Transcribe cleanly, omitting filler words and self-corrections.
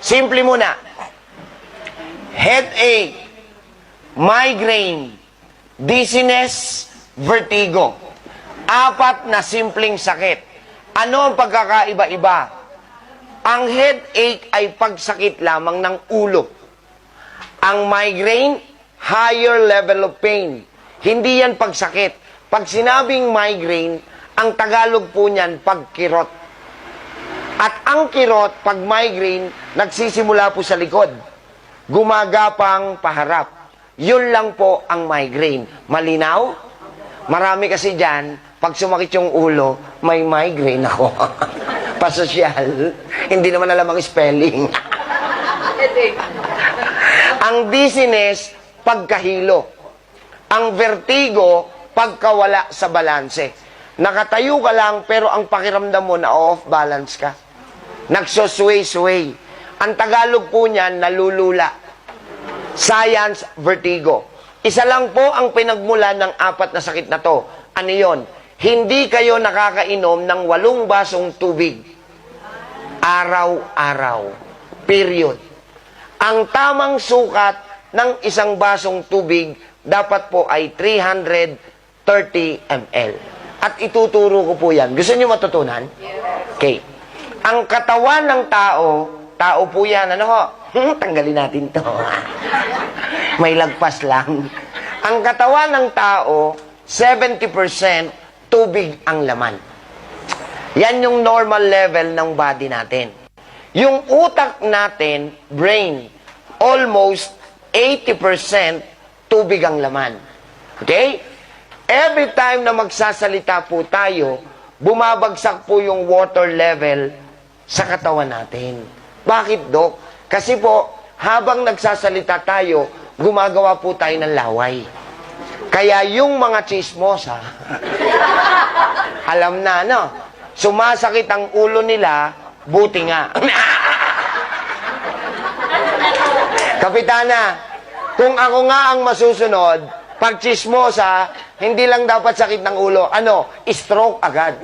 Simple muna. Headache, migraine, dizziness, vertigo. 4 na simpleng sakit. Ano ang pagkakaiba-iba? Ang headache ay pagsakit lamang ng ulo. Ang migraine, higher level of pain. Hindi yan pagsakit. Pag sinabing migraine, ang Tagalog po niyan, pagkirot. At ang kirot, pag migraine, nagsisimula po sa likod. Gumagapang paharap. Yun lang po ang migraine. Malinaw? Marami kasi dyan, pag sumakit yung ulo, may migraine ako. Pasosyal. Hindi naman alam ang spelling. Ang dizziness, pagkahilo. Ang vertigo, pagkawala sa balanse. Nakatayo ka lang, pero ang pakiramdam mo na off balance ka. Nagsusway-sway. Ang Tagalog po niyan, nalulula. Science, vertigo. Isa lang po ang pinagmula ng 4 na sakit na to. Ano yon? Hindi kayo nakakainom ng 8 basong tubig. Araw-araw. Period. Ang tamang sukat ng isang basong tubig dapat po ay 330 ml. At ituturo ko po yan. Gusto niyo matutunan? Okay. Ang katawan ng tao po yan, ano ho? Tanggalin natin to. May lagpas lang. Ang katawan ng tao, 70% tubig ang laman. Yan yung normal level ng body natin. Yung utak natin, brain, almost 80% tubig ang laman. Okay? Every time na magsasalita po tayo, bumabagsak po yung water level sa katawan natin. Bakit, Dok? Kasi po, habang nagsasalita tayo, gumagawa po tayo ng laway. Kaya yung mga chismosa, alam na, no? Sumasakit ang ulo nila, buti nga. Kapitana, kung ako nga ang masusunod, pag chismosa, hindi lang dapat sakit ng ulo, stroke agad.